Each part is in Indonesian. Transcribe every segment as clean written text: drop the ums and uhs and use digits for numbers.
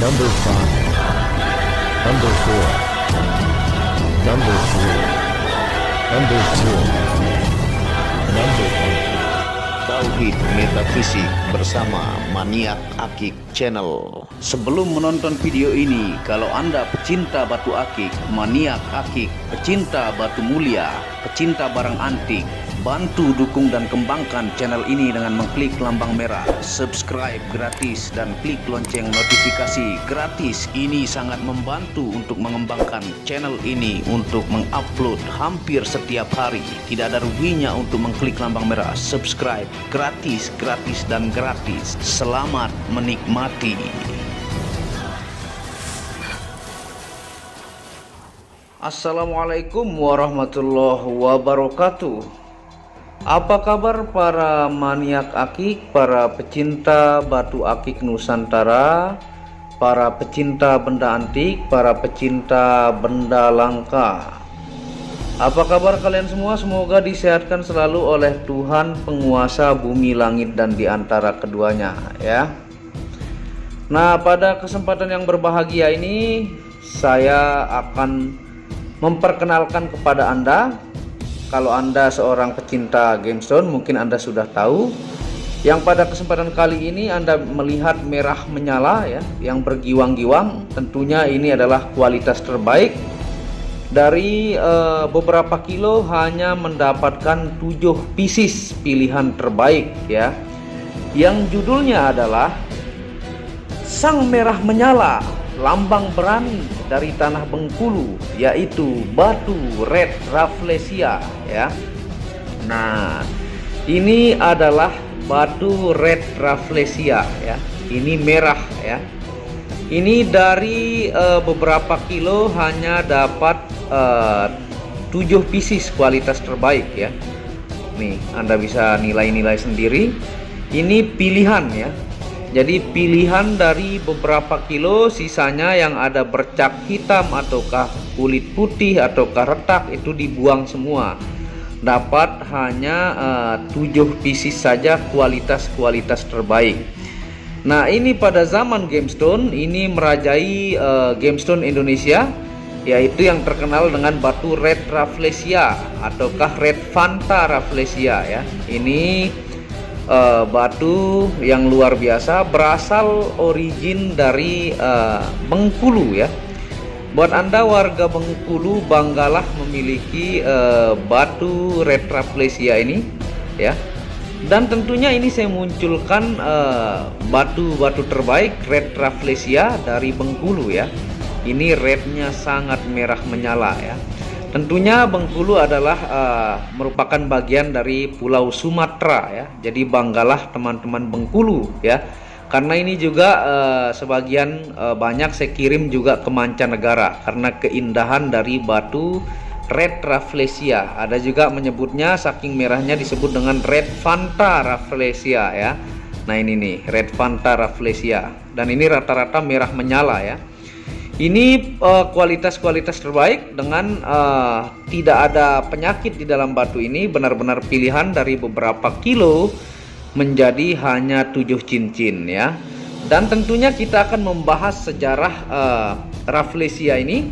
Number 5, Number 4, Number 3, Number 2, Number 1. Tauhid Metafisik bersama Maniak Akik Channel. Sebelum menonton video ini, kalau Anda pecinta batu akik, maniak akik, pecinta batu mulia, pecinta barang antik, bantu dukung dan kembangkan channel ini dengan mengklik lambang merah subscribe gratis dan klik lonceng notifikasi gratis. Ini sangat membantu untuk mengembangkan channel ini untuk mengupload hampir setiap hari. Tidak ada ruginya untuk mengklik lambang merah subscribe, gratis dan gratis. Selamat menikmati. Assalamualaikum warahmatullahi wabarakatuh. Apa kabar para maniak akik, para pecinta batu akik Nusantara, para pecinta benda antik, para pecinta benda langka? Apa kabar kalian semua? Semoga disehatkan selalu oleh Tuhan penguasa bumi langit dan di antara keduanya ya. Nah, pada kesempatan yang berbahagia ini saya akan memperkenalkan kepada Anda, kalau Anda seorang pecinta gemstone mungkin Anda sudah tahu, yang pada kesempatan kali ini Anda melihat merah menyala ya, yang bergiwang-giwang. Tentunya ini adalah kualitas terbaik. Dari beberapa kilo hanya mendapatkan 7 pieces pilihan terbaik ya, yang judulnya adalah Sang Merah Menyala, lambang berani dari tanah Bengkulu, yaitu batu red rafflesia ya. Nah, ini adalah batu red rafflesia ya. Ini merah ya. Ini dari beberapa kilo hanya dapat 7 pieces kualitas terbaik ya. Nih, Anda bisa nilai-nilai sendiri. Ini pilihan ya. Jadi pilihan dari beberapa kilo, sisanya yang ada bercak hitam ataukah kulit putih ataukah retak itu dibuang semua. Dapat hanya 7 pieces saja kualitas terbaik. Nah, ini pada zaman gemstone ini merajai gemstone Indonesia, yaitu yang terkenal dengan batu red rafflesia ataukah red fanta rafflesia ya. Ini batu yang luar biasa, berasal origin dari Bengkulu ya. Buat Anda warga Bengkulu, banggalah memiliki batu red rafflesia ini ya. Dan tentunya ini saya munculkan batu-batu terbaik red rafflesia dari Bengkulu ya. Ini rednya sangat merah menyala ya. Tentunya Bengkulu adalah merupakan bagian dari Pulau Sumatera ya. Jadi banggalah teman-teman Bengkulu ya. Karena ini juga sebagian banyak saya kirim juga ke mancanegara karena keindahan dari batu red rafflesia. Ada juga menyebutnya saking merahnya disebut dengan red fanta rafflesia ya. Nah, ini nih red fanta rafflesia. Dan ini rata-rata merah menyala ya. Ini kualitas terbaik dengan tidak ada penyakit di dalam batu ini. Benar-benar pilihan dari beberapa kilo menjadi hanya 7 cincin ya. Dan tentunya kita akan membahas sejarah rafflesia ini,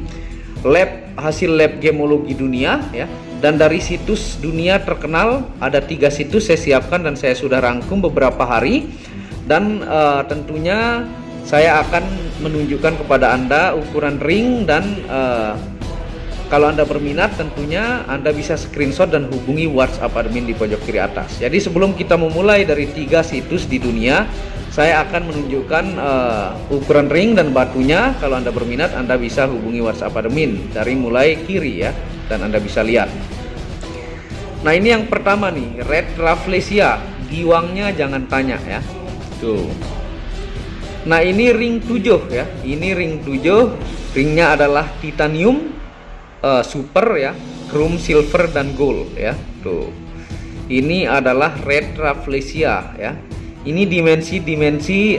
hasil lab gemologi dunia ya. Dan dari situs dunia terkenal ada 3 situs saya siapkan dan saya sudah rangkum beberapa hari. Dan tentunya saya akan menunjukkan kepada Anda ukuran ring dan kalau Anda berminat tentunya Anda bisa screenshot dan hubungi WhatsApp admin di pojok kiri atas. Jadi sebelum kita memulai dari 3 situs di dunia, saya akan menunjukkan ukuran ring dan batunya. Kalau Anda berminat Anda bisa hubungi WhatsApp admin dari mulai kiri ya, dan Anda bisa lihat. Nah, ini yang pertama nih, red rafflesia, giwangnya jangan tanya ya. Tuh. Nah, ini ring 7 ya. Ini ring 7, ringnya adalah titanium super ya, chrome, silver dan gold ya. Tuh. Ini adalah red rafflesia ya. Ini dimensi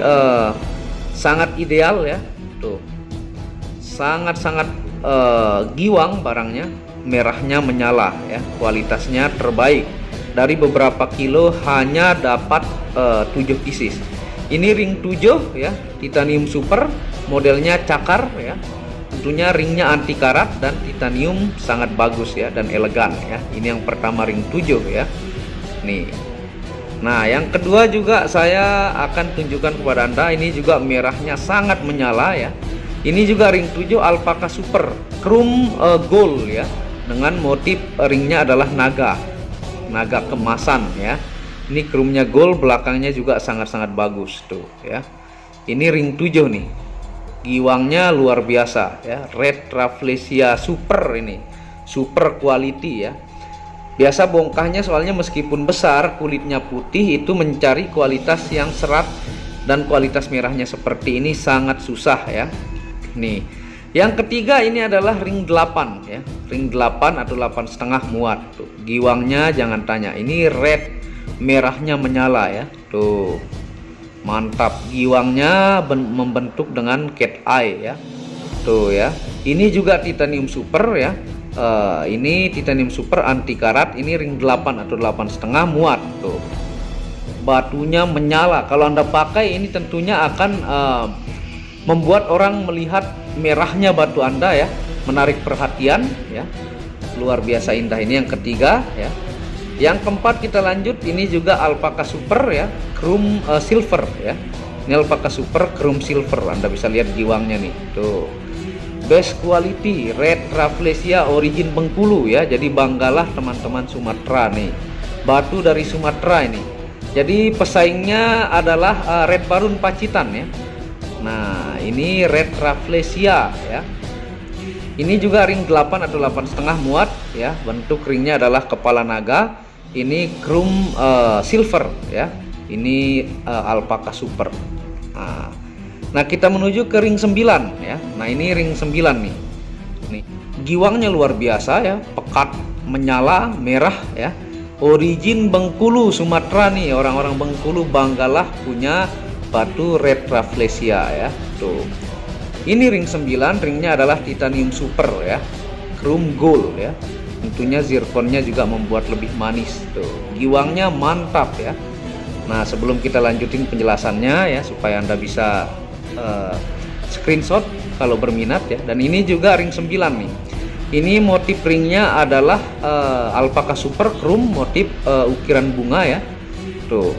sangat ideal ya. Tuh. Sangat giwang barangnya, merahnya menyala ya. Kualitasnya terbaik. Dari beberapa kilo hanya dapat 7 pieces. Ini ring 7 ya, titanium super modelnya cakar ya. Tentunya ringnya anti karat dan titanium, sangat bagus ya dan elegan ya. Ini yang pertama, ring 7 ya. Nih. Nah, yang kedua juga saya akan tunjukkan kepada Anda, ini juga merahnya sangat menyala ya. Ini juga ring 7 alpaka super chrome gold ya, dengan motif ringnya adalah naga kemasan ya. Ini chrome-nya gold, belakangnya juga sangat-sangat bagus tuh ya. Ini ring 7 nih. Giwangnya luar biasa ya, red rafflesia super, ini super quality ya. Biasa bongkahnya soalnya meskipun besar, kulitnya putih, itu mencari kualitas yang serat dan kualitas merahnya seperti ini sangat susah ya. Nih, yang ketiga ini adalah ring 8 ya, ring 8 atau 8,5 muat tuh. Giwangnya jangan tanya, ini red, merahnya menyala ya tuh, mantap. Giwangnya membentuk dengan cat eye ya tuh ya. Ini juga titanium super ya. Ini titanium super anti karat, ini ring 8 atau 8,5 muat tuh. Batunya menyala, kalau Anda pakai ini tentunya akan membuat orang melihat merahnya batu Anda ya, menarik perhatian ya, luar biasa indah. Ini yang ketiga ya. Yang keempat kita lanjut, ini juga alpaka super ya, chrome silver ya. Ini alpaka super chrome silver, Anda bisa lihat giwangnya nih tuh. Best quality red rafflesia origin Bengkulu ya. Jadi banggalah teman-teman Sumatera nih, batu dari Sumatera ini. Jadi pesaingnya adalah red barun Pacitan ya. Nah, ini red rafflesia ya. Ini juga ring 8 atau 8,5 muat ya. Bentuk ringnya adalah kepala naga. Ini chrome silver ya. Ini alpaka super. Nah, kita menuju ke ring 9 ya. Nah, ini ring 9 nih. Nih, giwangnya luar biasa ya, pekat, menyala, merah ya. Origin Bengkulu Sumatera nih. Orang-orang Bengkulu banggalah punya batu red rafflesia ya. Tuh. Ini ring 9, ringnya adalah titanium super ya. Chrome gold ya. Tentunya zirkonnya juga membuat lebih manis tuh. Giwangnya mantap ya. Nah, sebelum kita lanjutin penjelasannya ya, supaya Anda bisa screenshot kalau berminat ya. Dan ini juga ring 9 nih. Ini motif ringnya adalah alpaka super chrome, motif ukiran bunga ya. Tuh.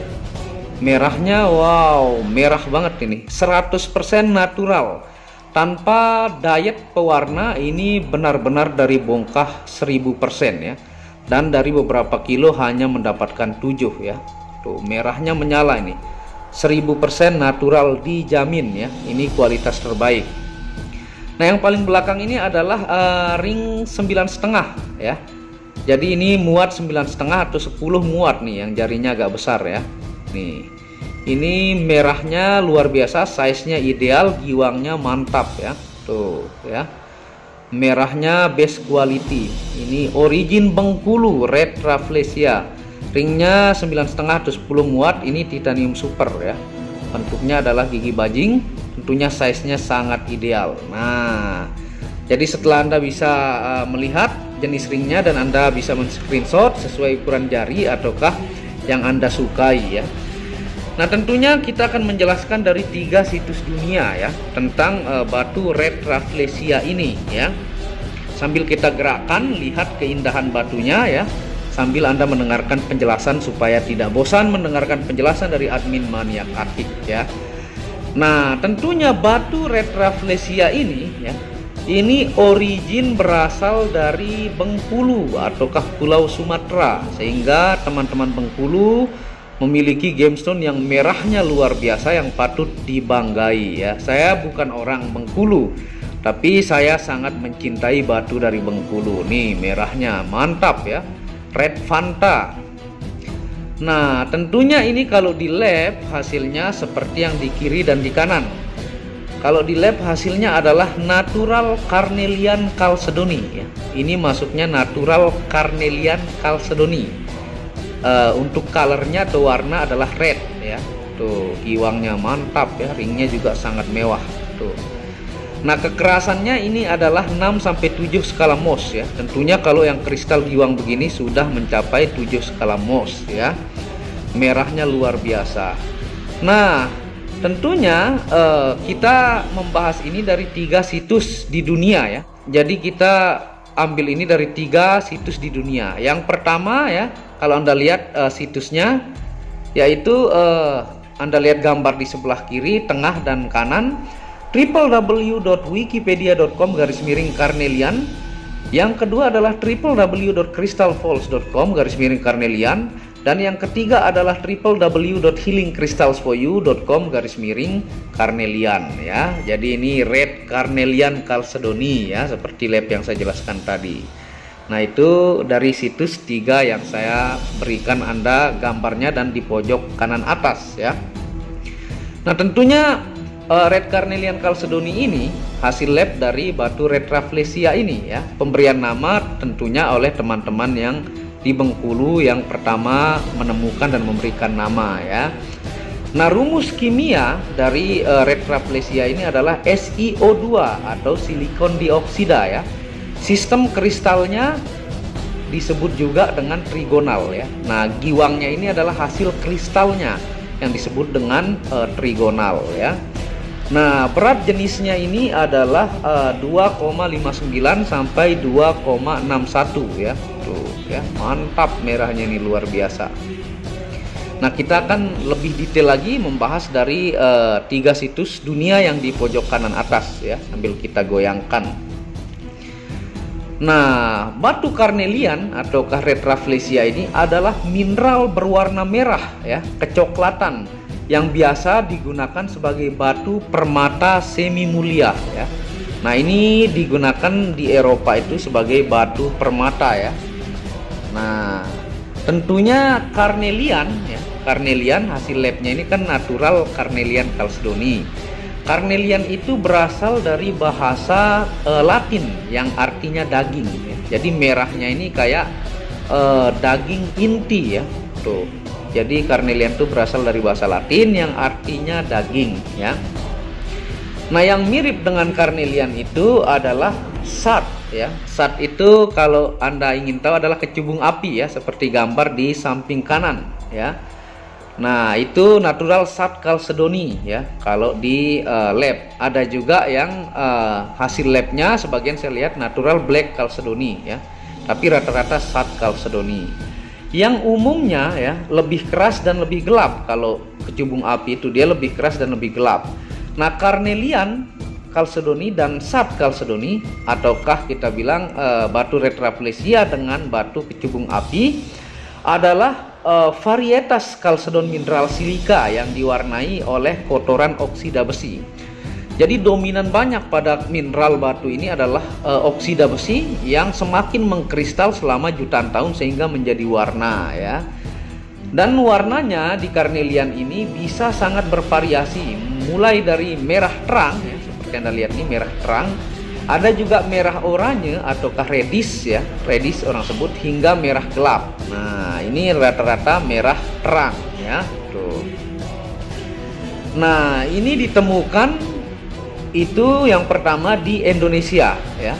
Merahnya wow, merah banget ini. 100% natural. Tanpa diet pewarna, ini benar-benar dari bongkah 1000% ya. Dan dari beberapa kilo hanya mendapatkan 7 ya. Tuh, merahnya menyala ini. 1000% natural dijamin ya. Ini kualitas terbaik. Nah, yang paling belakang ini adalah ring 9,5 ya. Jadi ini muat 9,5 atau 10 muat nih, yang jarinya agak besar ya. Nih. Ini merahnya luar biasa, size-nya ideal, giwangnya mantap ya. Tuh ya. Merahnya best quality. Ini origin Bengkulu red rafflesia. Ringnya 9,5 atau 10 muat, ini titanium super ya. Bentuknya adalah gigi bajing, tentunya size-nya sangat ideal. Nah, jadi setelah Anda bisa melihat jenis ringnya dan Anda bisa men-screenshot sesuai ukuran jari ataukah yang Anda sukai ya. Nah, tentunya kita akan menjelaskan dari 3 situs dunia ya tentang batu red rafflesia ini ya. Sambil kita gerakkan, lihat keindahan batunya ya. Sambil Anda mendengarkan penjelasan supaya tidak bosan mendengarkan penjelasan dari admin Maniak Akik ya. Nah, tentunya batu red rafflesia ini ya, ini origin berasal dari Bengkulu ataukah Pulau Sumatera, sehingga teman-teman Bengkulu memiliki gemstone yang merahnya luar biasa yang patut dibanggai ya. Saya bukan orang Bengkulu, tapi saya sangat mencintai batu dari Bengkulu. Nih, merahnya mantap ya. Red Fanta. Nah, tentunya ini kalau di lab hasilnya seperti yang di kiri dan di kanan. Kalau di lab hasilnya adalah natural carnelian chalcedony ya. Ini maksudnya natural carnelian chalcedony. Untuk colornya atau warna adalah red ya. Tuh, giwangnya mantap ya, ringnya juga sangat mewah tuh. Nah, kekerasannya ini adalah 6-7 skala Mohs ya. Tentunya kalau yang kristal giwang begini sudah mencapai 7 skala Mohs ya. Merahnya luar biasa. Nah, tentunya kita membahas ini dari 3 situs di dunia ya. Jadi kita ambil ini dari 3 situs di dunia. Yang pertama ya, kalau Anda lihat situsnya, yaitu Anda lihat gambar di sebelah kiri, tengah, dan kanan, www.wikipedia.com/Carnelian. Yang kedua adalah www.crystalfalls.com/Carnelian. Dan yang ketiga adalah www.healingcrystals4u.com/Carnelian ya. Jadi ini Red Carnelian Chalcedony ya, seperti lab yang saya jelaskan tadi. Nah, itu dari situs 3 yang saya berikan Anda gambarnya dan di pojok kanan atas ya. Nah, tentunya Red Carnelian Chalcedony ini hasil lab dari batu Red Rafflesia ini ya. Pemberian nama tentunya oleh teman-teman yang di Bengkulu yang pertama menemukan dan memberikan nama ya. Nah, rumus kimia dari Red Rafflesia ini adalah SiO2 atau silikon dioksida ya. Sistem kristalnya disebut juga dengan trigonal ya. Nah, giwangnya ini adalah hasil kristalnya yang disebut dengan trigonal ya. Nah, berat jenisnya ini adalah 2,59 sampai 2,61 ya. Tuh ya, mantap merahnya ini, luar biasa. Nah, kita akan lebih detail lagi membahas dari 3 situs dunia yang di pojok kanan atas ya, sambil kita goyangkan. Nah, batu Carnelian atau Red Rafflesia ini adalah mineral berwarna merah ya, kecoklatan, yang biasa digunakan sebagai batu permata semi mulia ya. Nah, ini digunakan di Eropa itu sebagai batu permata ya. Nah, tentunya Carnelian ya. Carnelian hasil labnya ini kan natural Carnelian Chalcedony. Carnelian itu berasal dari bahasa Latin yang artinya daging ya. Jadi merahnya ini kayak daging inti ya. Tuh. Jadi Carnelian itu berasal dari bahasa Latin yang artinya daging ya. Nah, yang mirip dengan Carnelian itu adalah sat ya. Sat itu kalau Anda ingin tahu adalah kecubung api ya, seperti gambar di samping kanan ya. Nah, itu natural sat Chalcedony ya. Kalau di lab ada juga yang hasil labnya sebagian saya lihat natural black Chalcedony ya. Tapi rata-rata sat Chalcedony. Yang umumnya ya lebih keras dan lebih gelap. Kalau kecubung api itu dia lebih keras dan lebih gelap. Nah, Carnelian Chalcedony dan sat Chalcedony, ataukah kita bilang batu Red Rafflesia dengan batu kecubung api, adalah varietas Chalcedon mineral silika yang diwarnai oleh kotoran oksida besi. Jadi dominan banyak pada mineral batu ini adalah oksida besi yang semakin mengkristal selama jutaan tahun sehingga menjadi warna ya. Dan warnanya di Carnelian ini bisa sangat bervariasi, mulai dari merah terang ya, seperti Anda lihat ini merah terang, ada juga merah oranye ataukah reddish ya, reddish orang sebut, hingga merah gelap. Nah, ini rata-rata merah terang ya. Tuh. Nah, ini ditemukan itu yang pertama di Indonesia ya,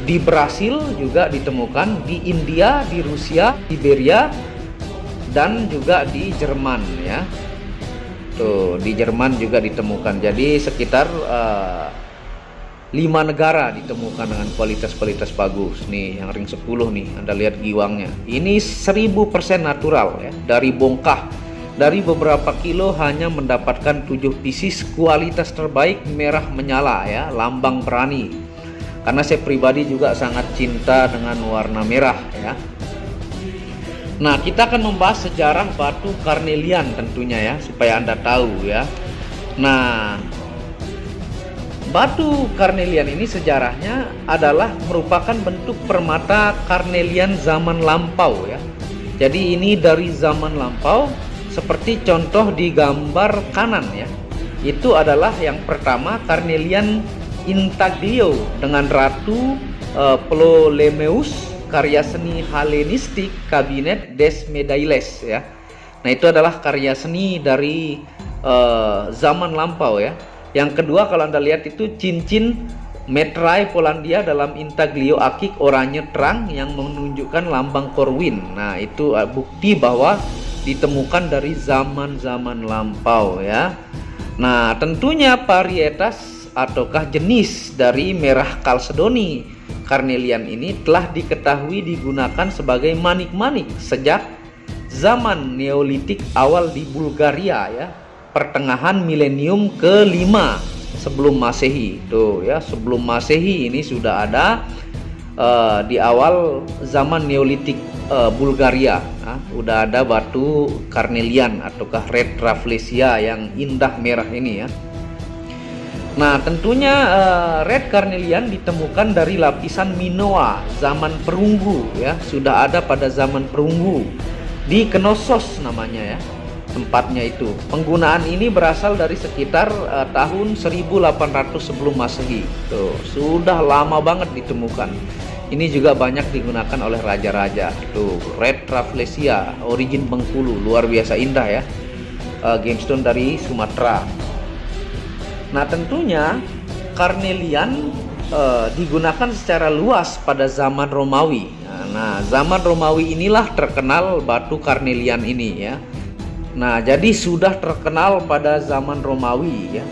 di Brasil juga ditemukan, di India, di Rusia, Siberia, dan juga di Jerman ya. Tuh, di Jerman juga ditemukan. Jadi sekitar 5 negara ditemukan dengan kualitas bagus. Nih yang ring 10 nih, Anda lihat giwangnya. Ini 1000% natural ya, dari bongkah. Dari beberapa kilo hanya mendapatkan 7 pieces kualitas terbaik merah menyala ya, lambang berani. Karena saya pribadi juga sangat cinta dengan warna merah ya. Nah, kita akan membahas sejarah batu Carnelian tentunya ya, supaya Anda tahu ya. Nah, batu Carnelian ini sejarahnya adalah merupakan bentuk permata Carnelian zaman lampau ya. Jadi ini dari zaman lampau. Seperti contoh di gambar kanan ya, itu adalah yang pertama Carnelian intaglio dengan Ratu Ptolemeus, karya seni Helenistik Kabinet des Medailes ya. Nah, itu adalah karya seni dari zaman lampau ya. Yang kedua, kalau Anda lihat itu cincin Metrai Polandia dalam intaglio akik oranye terang yang menunjukkan lambang Corwin. Nah, itu bukti bahwa ditemukan dari zaman-zaman lampau ya. Nah, tentunya varietas ataukah jenis dari merah kalsedoni carnelian ini telah diketahui digunakan sebagai manik-manik sejak zaman Neolitik awal di Bulgaria ya, pertengahan milenium ke-5 sebelum Masehi. Tuh ya, sebelum Masehi ini sudah ada di awal zaman Neolitik Bulgaria. Nah, udah ada batu carnelian ataukah red rafflesia yang indah merah ini ya. Nah, tentunya red carnelian ditemukan dari lapisan Minoa zaman perunggu ya, sudah ada pada zaman perunggu di Knossos namanya ya, tempatnya itu. Penggunaan ini berasal dari sekitar tahun 1800 sebelum Masehi. Tuh, sudah lama banget ditemukan. Ini juga banyak digunakan oleh raja-raja. Tuh, red rafflesia origin Bengkulu, luar biasa indah ya. Gemstone dari Sumatera. Nah, tentunya carnelian digunakan secara luas pada zaman Romawi. Nah, zaman Romawi inilah terkenal batu carnelian ini ya. Nah, jadi sudah terkenal pada zaman Romawi ya.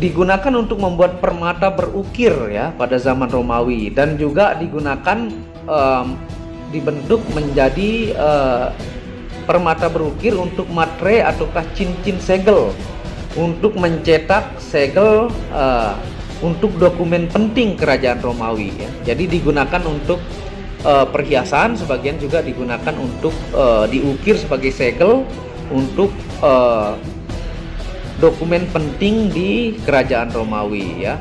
Digunakan untuk membuat permata berukir ya pada zaman Romawi, dan juga digunakan dibentuk menjadi permata berukir untuk matre ataukah cincin segel, untuk mencetak segel untuk dokumen penting kerajaan Romawi ya. Jadi digunakan untuk perhiasan, sebagian juga digunakan untuk diukir sebagai segel untuk dokumen penting di kerajaan Romawi ya.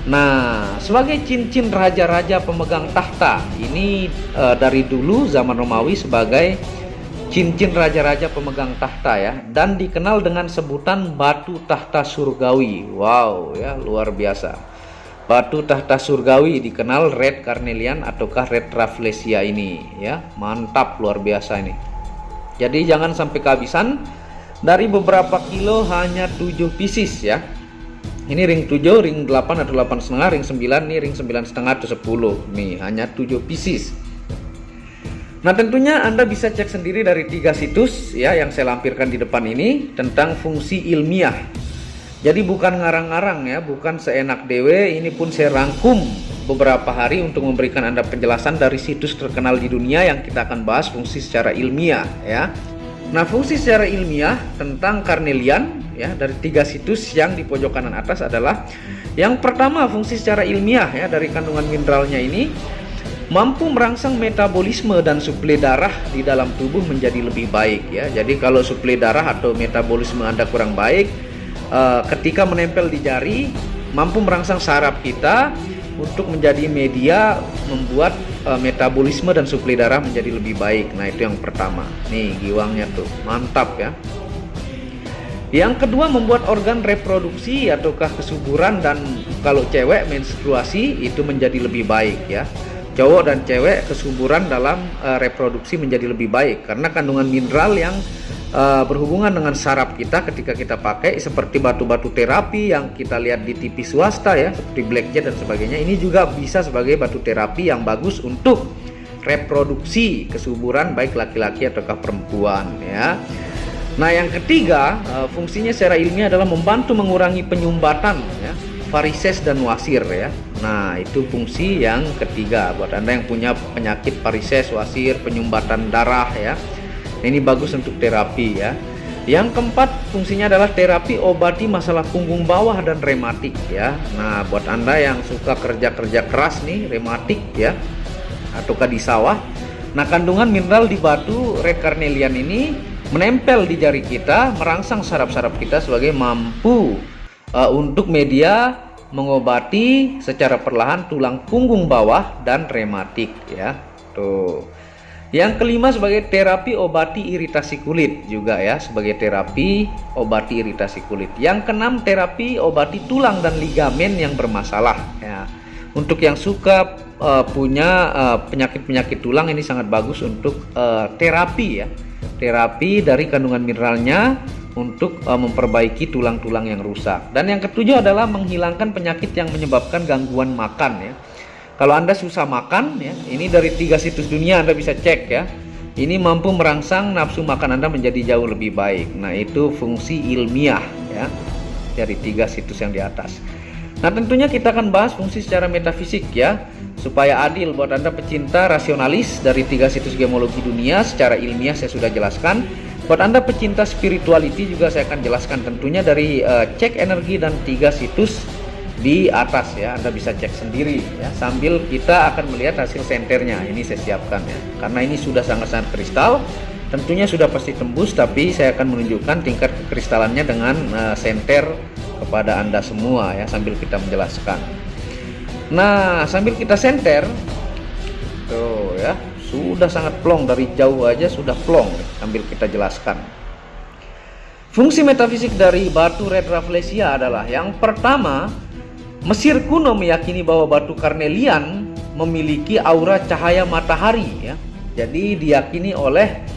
Nah, sebagai cincin raja-raja pemegang tahta ini dari dulu zaman Romawi sebagai cincin raja-raja pemegang tahta ya, dan dikenal dengan sebutan batu tahta surgawi. Wow ya, luar biasa. Batu tahta surgawi dikenal red carnelian ataukah red rafflesia ini ya. Mantap, luar biasa ini. Jadi jangan sampai kehabisan. Dari beberapa kilo hanya 7 pieces ya. Ini ring 7, ring 8 atau 8,5, ring 9, nih ring 9,5 atau 10. Nih hanya 7 pieces. Nah, tentunya Anda bisa cek sendiri dari 3 situs ya yang saya lampirkan di depan ini tentang fungsi ilmiah. Jadi bukan ngarang-ngarang ya, bukan seenak dewe. Ini pun saya rangkum beberapa hari untuk memberikan Anda penjelasan dari situs terkenal di dunia yang kita akan bahas fungsi secara ilmiah ya. Nah, fungsi secara ilmiah tentang carnelian ya dari 3 situs yang di pojok kanan atas adalah yang pertama, fungsi secara ilmiah ya dari kandungan mineralnya ini mampu merangsang metabolisme dan suplai darah di dalam tubuh menjadi lebih baik ya. Jadi kalau suplai darah atau metabolisme Anda kurang baik, ketika menempel di jari mampu merangsang saraf kita untuk menjadi media membuat metabolisme dan suplai darah menjadi lebih baik. Nah, itu yang pertama. Nih giwangnya tuh, mantap ya. Yang kedua, membuat organ reproduksi ataukah kesuburan dan kalau cewek menstruasi itu menjadi lebih baik ya. Cowok dan cewek kesuburan dalam reproduksi menjadi lebih baik karena kandungan mineral yang berhubungan dengan saraf kita ketika kita pakai, seperti batu-batu terapi yang kita lihat di TV swasta ya, seperti blackjack dan sebagainya. Ini juga bisa sebagai batu terapi yang bagus untuk reproduksi kesuburan baik laki-laki ataukah perempuan ya. Nah, yang ketiga, fungsinya secara ilmiah adalah membantu mengurangi penyumbatan ya, varises dan wasir ya. Nah, itu fungsi yang ketiga buat Anda yang punya penyakit varises, wasir, penyumbatan darah ya. Ini bagus untuk terapi ya. Yang keempat, fungsinya adalah terapi obati masalah punggung bawah dan rematik ya. Nah, buat Anda yang suka kerja-kerja keras nih, rematik ya, ataukah di sawah. Nah, kandungan mineral di batu red carnelian ini menempel di jari kita, merangsang saraf-saraf kita sebagai mampu untuk media mengobati secara perlahan tulang punggung bawah dan rematik ya. Tuh. Yang kelima, sebagai terapi obati iritasi kulit juga ya, sebagai terapi obati iritasi kulit. Yang keenam, terapi obati tulang dan ligamen yang bermasalah ya. Untuk yang suka punya penyakit-penyakit tulang, ini sangat bagus untuk terapi ya. Terapi dari kandungan mineralnya untuk memperbaiki tulang-tulang yang rusak. Dan yang ketujuh adalah menghilangkan penyakit yang menyebabkan gangguan makan ya. Kalau Anda susah makan ya, ini dari 3 situs dunia Anda bisa cek ya. Ini mampu merangsang nafsu makan Anda menjadi jauh lebih baik. Nah, itu fungsi ilmiah ya. dari 3 situs yang di atas. Nah, tentunya kita akan bahas fungsi secara metafisik ya, supaya adil buat Anda pecinta rasionalis dari 3 situs gemologi dunia. Secara ilmiah saya sudah jelaskan. Buat Anda pecinta spirituality juga saya akan jelaskan tentunya dari cek energi dan 3 situs di atas ya. Anda bisa cek sendiri ya, sambil kita akan melihat hasil senternya. Ini saya siapkan ya, karena ini sudah sangat-sangat kristal. Tentunya sudah pasti tembus, tapi saya akan menunjukkan tingkat kekristalannya dengan senter kepada Anda semua ya, sambil kita menjelaskan. Nah, sambil kita senter tuh ya, sudah sangat plong, dari jauh aja sudah plong, sambil kita jelaskan. Fungsi metafisik dari batu red rafflesia adalah yang pertama, Mesir kuno meyakini bahwa batu karnelian memiliki aura cahaya matahari ya. Jadi diyakini oleh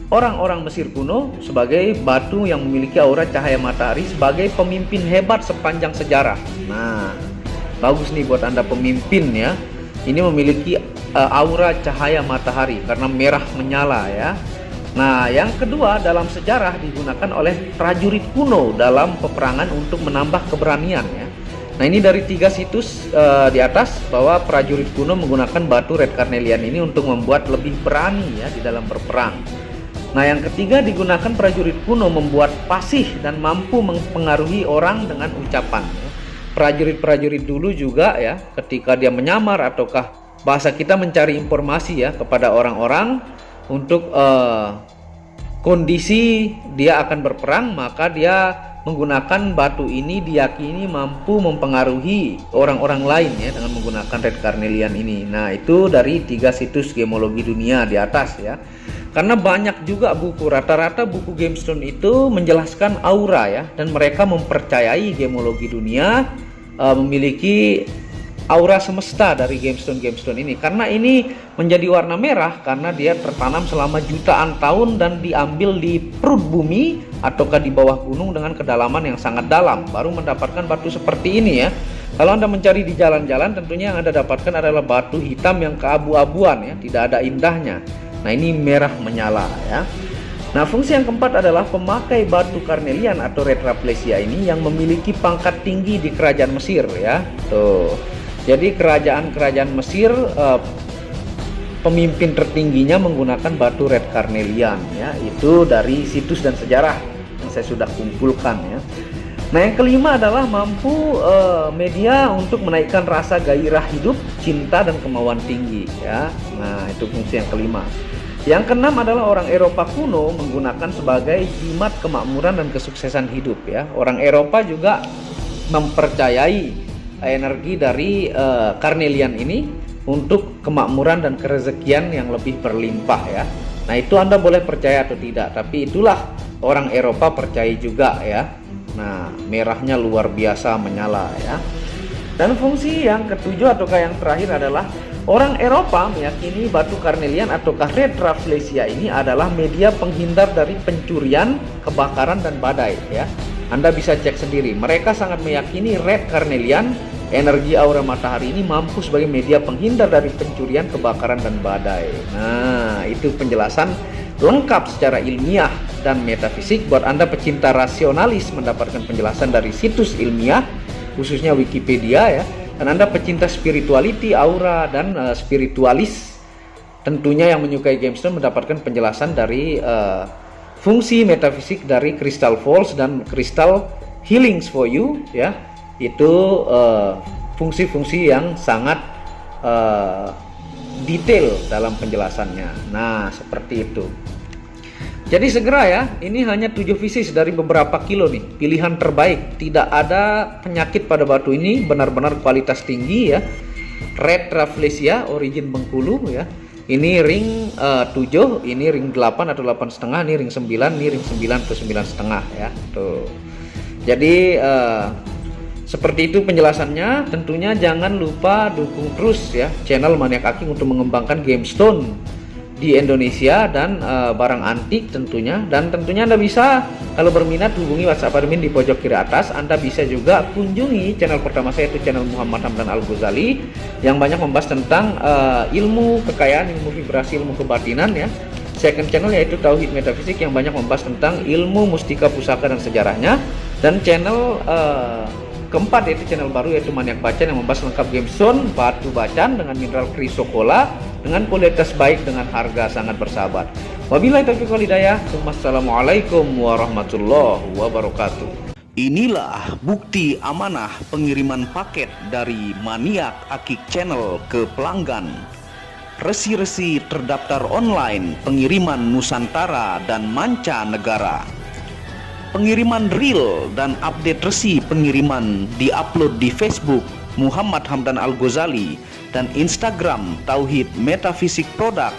orang-orang Mesir kuno sebagai batu yang memiliki aura cahaya matahari, sebagai pemimpin hebat sepanjang sejarah. Nah, bagus nih buat Anda pemimpin ya. Ini memiliki aura cahaya matahari karena merah menyala ya. Nah, yang kedua, dalam sejarah digunakan oleh prajurit kuno dalam peperangan untuk menambah keberanian ya. Nah, ini dari 3 situs di atas, bahwa prajurit kuno menggunakan batu red carnelian ini untuk membuat lebih berani ya di dalam berperang. Nah, yang ketiga, digunakan prajurit kuno membuat fasih dan mampu mempengaruhi orang dengan ucapan. Prajurit-prajurit dulu juga ya, ketika dia menyamar ataukah bahasa kita mencari informasi ya kepada orang-orang untuk kondisi dia akan berperang, maka dia menggunakan batu ini diyakini mampu mempengaruhi orang-orang lain ya dengan menggunakan red carnelian ini. Nah, itu dari 3 situs gemologi dunia di atas ya. Karena banyak juga buku, rata-rata buku gemstone itu menjelaskan aura ya, dan mereka mempercayai gemologi dunia memiliki aura semesta dari gemstone ini, karena ini menjadi warna merah karena dia tertanam selama jutaan tahun dan diambil di perut bumi ataukah di bawah gunung dengan kedalaman yang sangat dalam, baru mendapatkan batu seperti ini ya. Kalau Anda mencari di jalan-jalan, tentunya yang Anda dapatkan adalah batu hitam yang keabu-abuan ya, tidak ada indahnya. Nah, ini merah menyala ya. Nah, fungsi yang keempat adalah pemakai batu carnelian atau red rafflesia ini yang memiliki pangkat tinggi di kerajaan Mesir ya. Tuh. Jadi kerajaan-kerajaan Mesir pemimpin tertingginya menggunakan batu red carnelian ya. Itu dari situs dan sejarah yang saya sudah kumpulkan ya. Nah, yang kelima adalah mampu media untuk menaikkan rasa gairah hidup, cinta dan kemauan tinggi ya. Nah, itu fungsi yang kelima. Yang keenam adalah orang Eropa kuno menggunakan sebagai jimat kemakmuran dan kesuksesan hidup ya. Orang Eropa juga mempercayai energi dari carnelian ini untuk kemakmuran dan kerezekian yang lebih berlimpah ya. Nah, itu Anda boleh percaya atau tidak, tapi itulah orang Eropa percaya juga ya. Nah, merahnya luar biasa menyala ya. Dan fungsi yang ketujuh ataukah yang terakhir adalah orang Eropa meyakini batu carnelian ataukah red rafflesia ini adalah media penghindar dari pencurian, kebakaran dan badai ya. Anda bisa cek sendiri. Mereka sangat meyakini red carnelian, energi aura matahari ini mampu sebagai media penghindar dari pencurian, kebakaran dan badai. Nah, itu penjelasan lengkap secara ilmiah dan metafisik buat Anda pecinta rasionalis mendapatkan penjelasan dari situs ilmiah khususnya Wikipedia ya. Dan Anda pecinta spirituality, aura dan spiritualis tentunya yang menyukai gemstone mendapatkan penjelasan dari fungsi metafisik dari Crystal Falls dan Crystal Healings for You ya. Itu fungsi-fungsi yang sangat detail dalam penjelasannya. Nah, seperti itu. Jadi segera ya, ini hanya 7 pieces dari beberapa kilo nih, pilihan terbaik. Tidak ada penyakit pada batu ini, benar-benar kualitas tinggi ya. Red rafflesia origin Bengkulu ya. Ini ring 7, ini ring 8 atau 8,5, ini ring 9, ini ring 9 atau 9,5 ya. Tuh. Jadi seperti itu penjelasannya. Tentunya jangan lupa dukung terus ya channel Maniak Aking untuk mengembangkan gemstone di Indonesia dan barang antik tentunya. Dan tentunya Anda bisa, kalau berminat, hubungi WhatsApp admin di pojok kiri atas. Anda bisa juga kunjungi channel pertama saya, itu channel Muhammad Hamdan Al Ghazali, yang banyak membahas tentang ilmu kekayaan, ilmu vibrasi, ilmu kebatinan ya. Second channel yaitu Tauhid Metafisik yang banyak membahas tentang ilmu mustika pusaka dan sejarahnya. Dan channel keempat yaitu channel baru yaitu Maniak Bacan yang membahas lengkap game zone batu bacan dengan mineral chrysocolla dengan kualitas baik dengan harga sangat bersahabat. Wabillahi taufiq wal hidayah. Wassalamualaikum warahmatullahi wabarakatuh. Inilah bukti amanah pengiriman paket dari Maniak Akik Channel ke pelanggan. Resi-resi terdaftar online pengiriman Nusantara dan mancanegara. Pengiriman real dan update resi pengiriman diupload di Facebook Muhammad Hamdan Al-Ghazali dan Instagram Tauhid Metafisik Produk.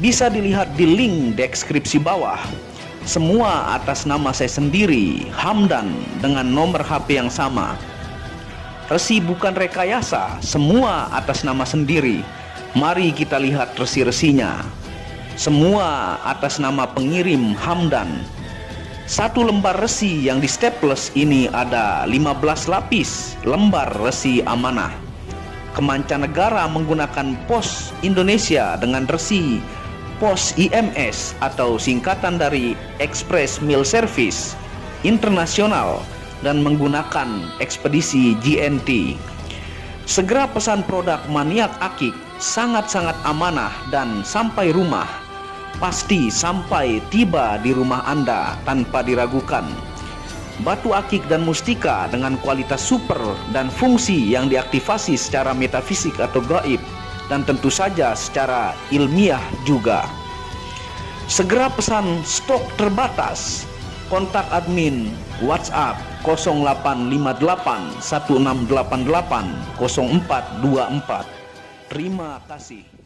Bisa dilihat di link deskripsi bawah. Semua atas nama saya sendiri, Hamdan, dengan nomor HP yang sama. Resi bukan rekayasa, semua atas nama sendiri. Mari kita lihat resi-resinya. Semua atas nama pengirim Hamdan. Satu lembar resi yang di staples ini ada 15 lapis lembar resi amanah. Kemancanegara menggunakan pos Indonesia dengan resi pos IMS atau singkatan dari Express Mail Service Internasional dan menggunakan ekspedisi GNT. Segera pesan produk Maniak Akik, sangat-sangat amanah dan sampai rumah. Pasti sampai tiba di rumah Anda tanpa diragukan. Batu akik dan mustika dengan kualitas super dan fungsi yang diaktifasi secara metafisik atau gaib dan tentu saja secara ilmiah juga. Segera pesan, stok terbatas. Kontak admin WhatsApp 0858 1688 0424. Terima kasih.